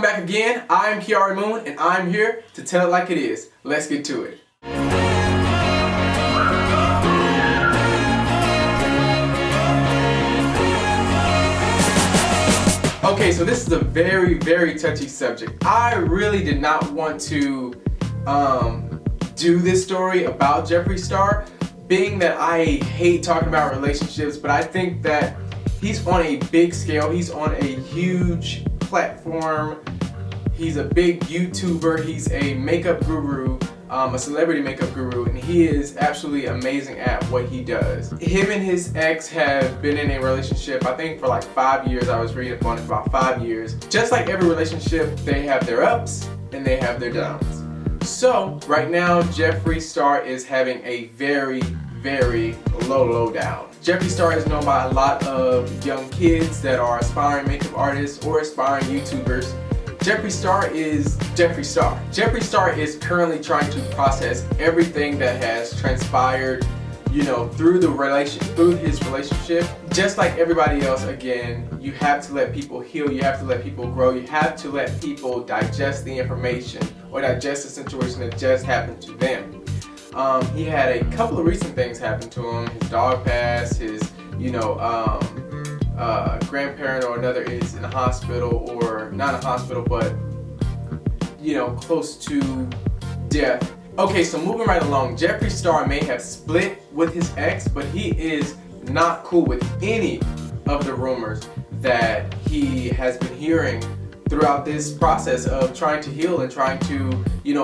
back again. I'm Kiara Moon, and I'm here to tell it like it is. Let's get to it. Okay, so this is a very, very touchy subject. I really did not want to do this story about Jeffree Star, being that I hate talking about relationships, but I think that he's on a big scale. He's on a huge platform. He's a big YouTuber. He's a makeup guru, a celebrity makeup guru, and he is absolutely amazing at what he does. Him and his ex have been in a relationship, I think, for like 5 years. I was reading up on it, about 5 years. Just like every relationship, they have their ups and they have their downs. So right now, Jeffree Star is having a very, very low down. Jeffree Star is known by a lot of young kids that are aspiring makeup artists or aspiring YouTubers. Jeffree Star is Jeffree Star. Jeffree Star is currently trying to process everything that has transpired, you know, through his relationship. Just like everybody else, again, you have to let people heal, you have to let people grow, you have to let people digest the information or digest the situation that just happened to them. He had a couple of recent things happen to him. His dog passed, his, grandparent or another is in a hospital, or not in a hospital, but, close to death. Okay, so moving right along, Jeffree Star may have split with his ex, but he is not cool with any of the rumors that he has been hearing throughout this process of trying to heal and trying to,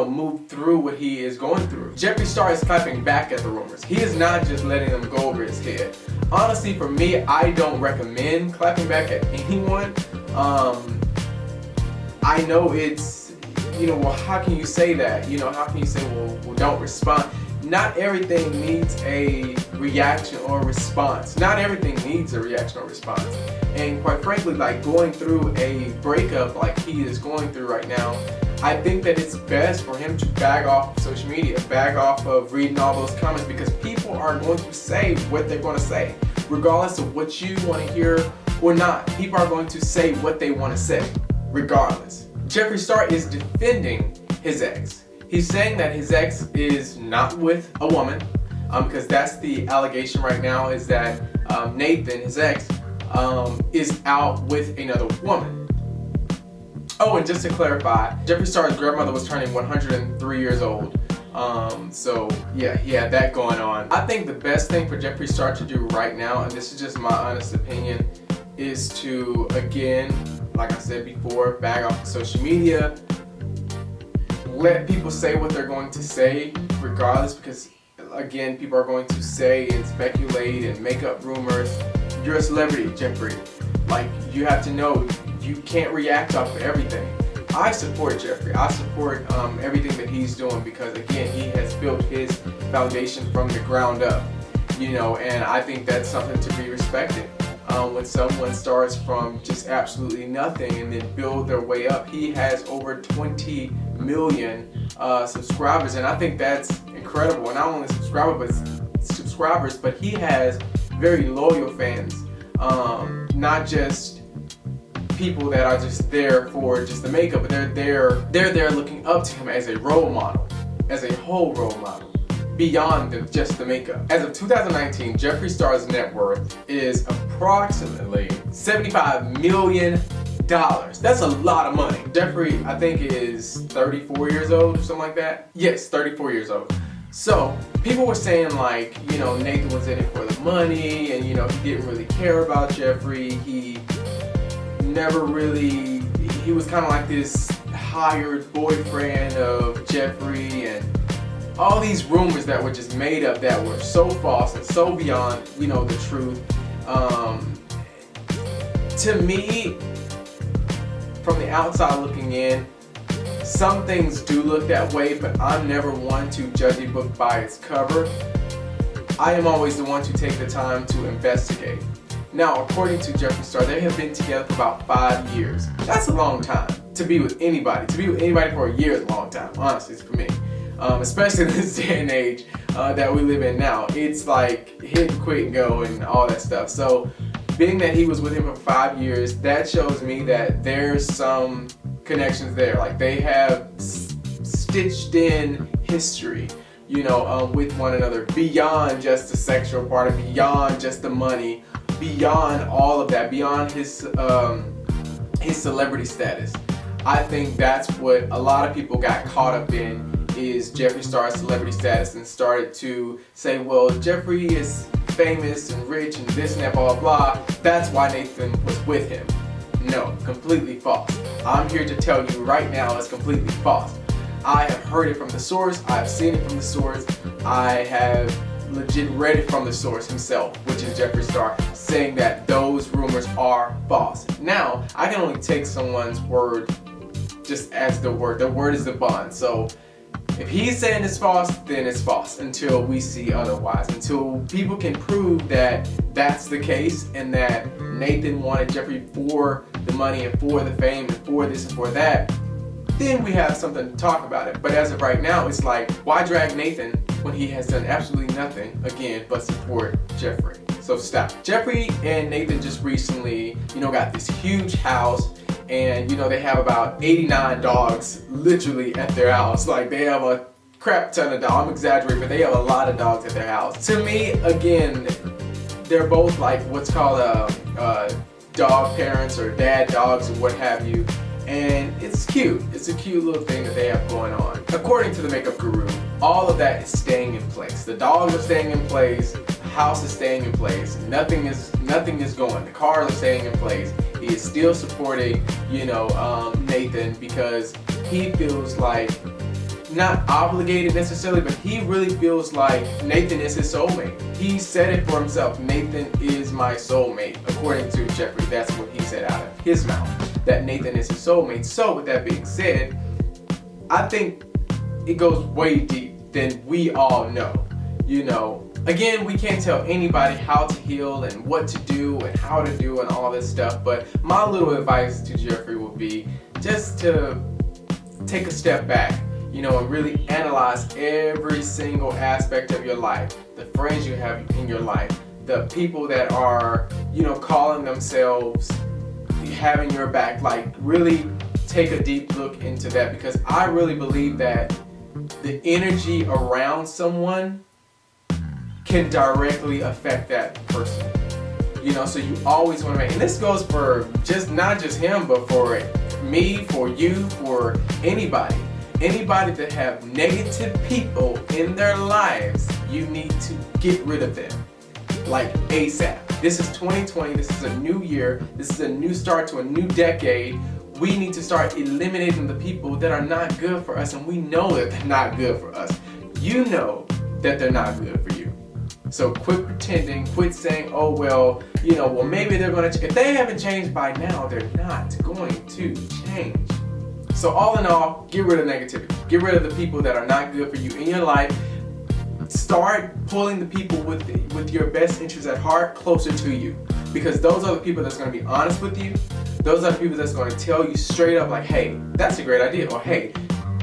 move through what he is going through. Jeffree Star is clapping back at the rumors. He is not just letting them go over his head. Honestly, for me, I don't recommend clapping back at anyone. I know it's, well, how can you say that? How can you say, well, don't respond? Not everything needs a reaction or response. Not everything needs a reaction or response. And quite frankly, like going through a breakup like he is going through right now, I think that it's best for him to bag off of social media, bag off of reading all those comments, because people are going to say what they're going to say. Regardless of what you want to hear or not, people are going to say what they want to say, regardless. Jeffree Star is defending his ex. He's saying that his ex is not with a woman, because that's the allegation right now, is that Nathan, his ex, is out with another woman. Oh, and just to clarify, Jeffree Star's grandmother was turning 103 years old. So yeah, he had that going on. I think the best thing for Jeffree Star to do right now, and this is just my honest opinion, is to, again, like I said before, bag off of social media. Let people say what they're going to say regardless, because again, people are going to say and speculate and make up rumors. You're a celebrity, Jeffree. Like, you have to know you can't react off of everything. I support Jeffree. I support everything that he's doing, because again, he has built his foundation from the ground up, and I think that's something to be respected. When someone starts from just absolutely nothing and then build their way up. He has over 20 million subscribers, and I think that's incredible. And not only subscribers, but he has very loyal fans, not just people that are just there for just the makeup, but they're there looking up to him as a role model, as a whole role model, beyond just the makeup. As of 2019, Jeffree Star's net worth is approximately $75 million. That's a lot of money. Jeffree, I think, is 34 years old or something like that. Yes, 34 years old. So people were saying, like, Nathan was in it for the money, and he didn't really care about Jeffree. He was kind of like this hired boyfriend of Jeffree, and all these rumors that were just made up that were so false and so beyond, the truth. To me, from the outside looking in, some things do look that way, but I'm never one to judge a book by its cover. I am always the one to take the time to investigate. Now, according to Jeffree Star, they have been together for about 5 years. That's a long time to be with anybody. To be with anybody for a year is a long time, honestly, for me. Especially in this day and age that we live in now. It's like hit, quit, go, and all that stuff. So being that he was with him for 5 years, that shows me that there's some connections there. Like they have stitched in history, you know, with one another beyond just the sexual part, and beyond just the money, beyond all of that, beyond his celebrity status. I think that's what a lot of people got caught up in, is Jeffree Star's celebrity status, and started to say, well, Jeffree is famous and rich and this and that, blah, blah, blah. That's why Nathan was with him. No, completely false. I'm here to tell you right now it's completely false. I have heard it from the source, I've seen it from the source, I have legit read it from the source himself, which is Jeffree Star, saying that those rumors are false. Now, I can only take someone's word just as the word. The word is the bond. So if he's saying it's false, then it's false until we see otherwise. Until people can prove that that's the case, and that Nathan wanted Jeffree for the money and for the fame and for this and for that, then we have something to talk about it. But as of right now, it's like, why drag Nathan when he has done absolutely nothing, again, but support Jeffree? So stop. Jeffree and Nathan just recently, you know, got this huge house, and you know, they have about 89 dogs literally at their house. Like, they have a crap ton of dogs. I'm exaggerating, but they have a lot of dogs at their house. To me, again, they're both like what's called dog parents or dad dogs or what have you. And it's cute. It's a cute little thing that they have going on. According to the makeup guru, all of that is staying in place. The dogs are staying in place. The house is staying in place. Nothing is going. The cars are staying in place. He is still supporting, you know, Nathan, because he feels like, not obligated necessarily, but he really feels like Nathan is his soulmate. He said it for himself. Nathan is my soulmate. According to Jeffree, that's what he said out of his mouth, that Nathan is his soulmate. So with that being said, I think it goes way deep than we all know. You know, again, we can't tell anybody how to heal and what to do and how to do and all this stuff, but my little advice to Jeffree would be just to take a step back, you know, and really analyze every single aspect of your life, the friends you have in your life, the people that are, you know, calling themselves having your back. Like, really take a deep look into that, because I really believe that the energy around someone can directly affect that person. You know, so you always want to make, and this goes for just not just him, but for me, for you, for anybody. Anybody that have negative people in their lives, you need to get rid of them, like ASAP. This is 2020, this is a new year, this is a new start to a new decade. We need to start eliminating the people that are not good for us, and we know that they're not good for us. You know that they're not good for you. So quit pretending, quit saying, oh well, you know, well maybe they're gonna, if they haven't changed by now, they're not going to change. So all in all, get rid of negativity. Get rid of the people that are not good for you in your life. Start pulling the people with your best interests at heart closer to you. Because those are the people that's going to be honest with you. Those are the people that's going to tell you straight up, like, hey, that's a great idea. Or hey,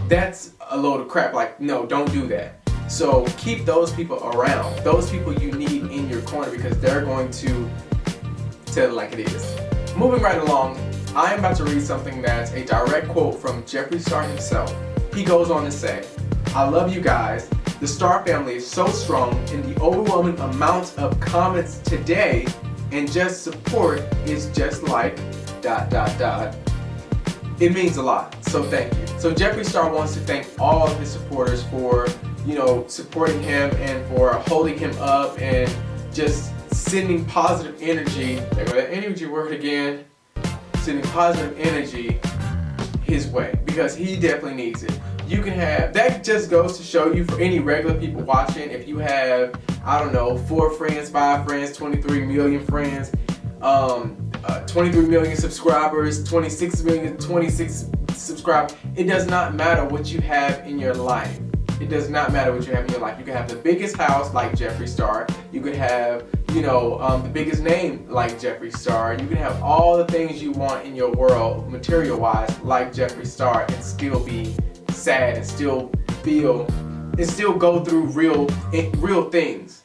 that's a load of crap. Like, no, don't do that. So keep those people around. Those people you need in your corner, because they're going to tell it like it is. Moving right along, I am about to read something that's a direct quote from Jeffree Star himself. He goes on to say, I love you guys. The Star family is so strong, and the overwhelming amount of comments today and just support is just like ... It means a lot, so thank you. So Jeffree Star wants to thank all of his supporters for, you know, supporting him and for holding him up and just sending positive energy. There go that energy word again. Sending positive energy his way, because he definitely needs it. You can have, that just goes to show you, for any regular people watching, if you have, I don't know, 4 friends, 5 friends, 23 million friends, 23 million subscribers, 26 subscribers, it does not matter what you have in your life. It does not matter what you have in your life. You can have the biggest house like Jeffree Star. You could have, you know, the biggest name like Jeffree Star. You can have all the things you want in your world, material-wise, like Jeffree Star, and still be sad and still feel and still go through real things.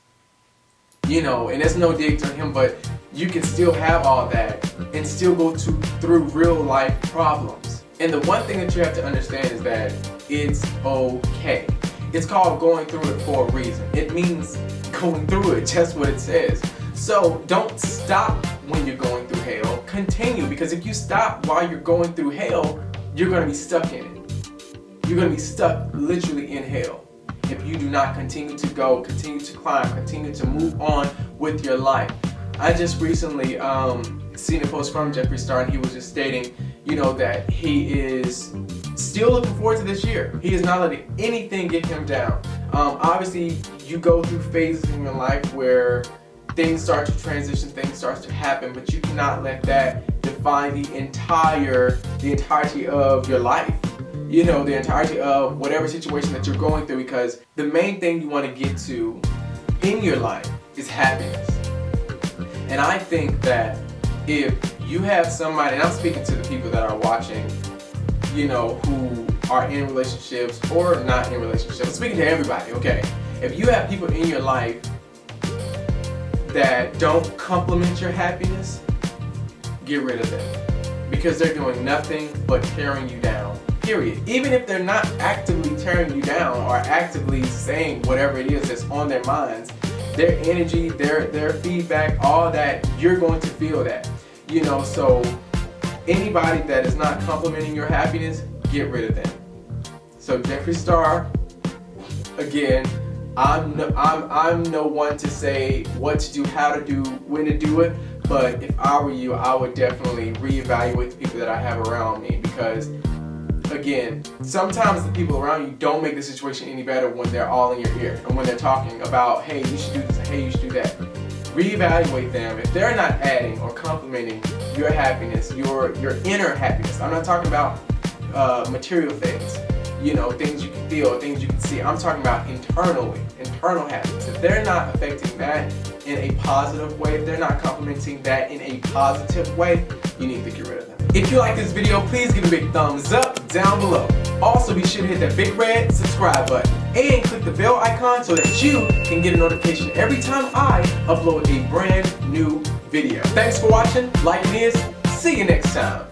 You know, and it's no dig to him, but you can still have all that and still go through real life problems. And the one thing that you have to understand is that it's okay. It's called going through it for a reason. It means going through it, just what it says. So don't stop when you're going through hell. Continue, because if you stop while you're going through hell, you're going to be stuck in it. You're going to be stuck literally in hell if you do not continue to go, continue to climb, continue to move on with your life. I just recently seen a post from Jeffree Star, and he was just stating, that he is still looking forward to this year. He is not letting anything get him down. Obviously, you go through phases in your life where things start to transition, things start to happen, but you cannot let that define the entirety of your life. The entirety of whatever situation that you're going through, because the main thing you want to get to in your life is happiness. And I think that if you have somebody, and I'm speaking to the people that are watching, who are in relationships or not in relationships, I'm speaking to everybody, okay? If you have people in your life that don't complement your happiness, get rid of them, because they're doing nothing but tearing you down, period. Even if they're not actively tearing you down or actively saying whatever it is that's on their minds, their energy, their feedback, all that, you're going to feel that. So anybody that is not complimenting your happiness, get rid of them. So Jeffree Star, again, I'm no one to say what to do, how to do, when to do it, but if I were you, I would definitely reevaluate the people that I have around me, because again, sometimes the people around you don't make the situation any better when they're all in your ear and when they're talking about, hey, you should do this, hey, you should do that. Reevaluate them. If they're not adding or complimenting your happiness, your inner happiness, I'm not talking about material things, things you can feel, things you can see. I'm talking about internal happiness. If they're not affecting that in a positive way, if they're not complimenting that in a positive way, you need to get rid of them. If you like this video, please give a big thumbs up down below. Also, be sure to hit that big red subscribe button and click the bell icon so that you can get a notification every time I upload a brand new video. Thanks for watching, liking this, see you next time.